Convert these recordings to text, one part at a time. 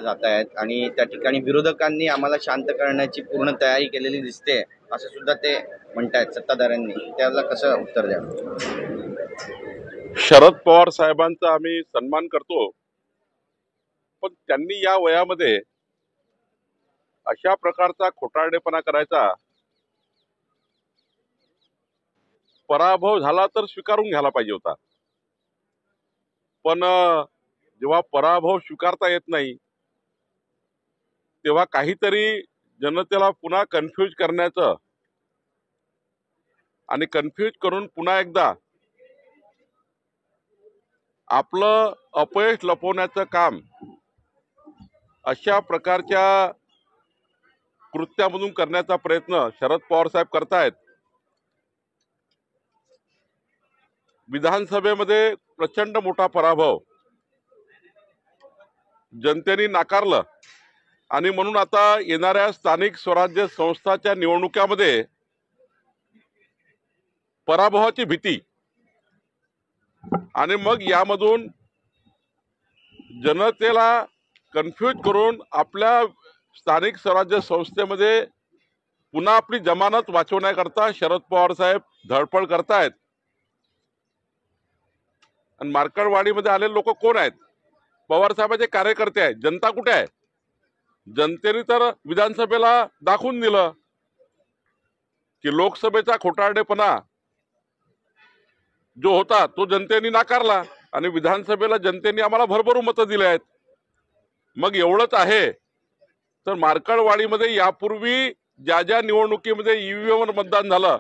जात आहेत आणि त्या ठिकाणी विरोधकांनी आम्हाला शांत करण्याची पूर्ण तयारी केलेली दिसते असं सुद्धा ते म्हणतायत सत्ताधाऱ्यांनी. त्याला कसं उत्तर द्या? शरद पवार साहेबांचा आम्ही सन्मान करतो, पण त्यांनी या वयामध्ये अशा प्रकारचा खोटारडेपणा करायचा, पराभव झाला तर स्वीकारून घ्यायला पाहिजे होता. पण जेव्हा पराभव स्वीकारता येत नाही तेव्हा काहीतरी जनतेला पुन्हा कन्फ्यूज करण्याचं आणि कन्फ्यूज करून पुन्हा एकदा आपलं अपयश लपवण्याचं काम अशा प्रकारच्या कृत्यामधून करण्याचा प्रयत्न शरद पवार साहेब करतायत. विधानसभेमध्ये प्रचंड मोठा पराभव जनतेने नाकारलं आणि म्हणून आता येणाऱ्या स्थानिक स्वराज्य संस्थाच्या निवडणुकामध्ये पराभवाची भीती आणि मग यामधून जनतेला कन्फ्यूज करून आपल्या स्थानिक स्वराज्य संस्थेमध्ये पुन्हा आपली जमानत वाचवण्याकरता शरद पवार साहेब धडपड करतायत. आणि मार्कडवाडीमध्ये आलेले लोक कोण आहेत? पवार साहेबांचे कार्यकर्ते आहेत. जनता कुठे आहे? जनतेने तर विधानसभेला दाखवून दिलं की लोकसभेचा खोटारडेपणा जो होता तो जनतेने नाकारला आणि विधानसभेला जनतेने आम्हाला भरभरून मतं दिले आहेत. मग एवढंच आहे तर मार्कडवाडीमध्ये यापूर्वी ज्या ज्या निवडणुकीमध्ये ईव्हीएमवर मतदान झालं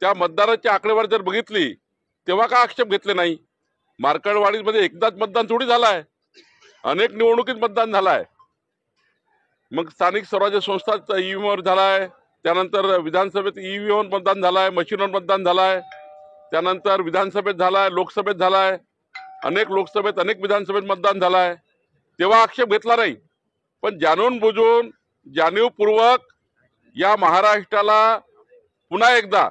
त्या मतदाराची आकडेवारी जर बघितली तेव्हा का आक्षेप घेतले नाही? मार्कडवाडीमध्ये एकदाच मतदान थोडी झालाय, अनेक निवडणुकीत मतदान झालाय. मग स्थानिक स्वराज्य संस्था ईव्हीएमवर झालाय, त्यानंतर विधानसभेत ईव्हीएमवर मतदान झालाय, मशीनवर मतदान झालाय, त्यानंतर विधानसभेत झालाय, लोकसभेत झालाय, अनेक लोकसभेत अनेक विधानसभेत मतदान झालाय. तेव्हा आक्षेप घेतला नाही. पण जाणून बुजून जाणीवपूर्वक या महाराष्ट्राला पुन्हा एकदा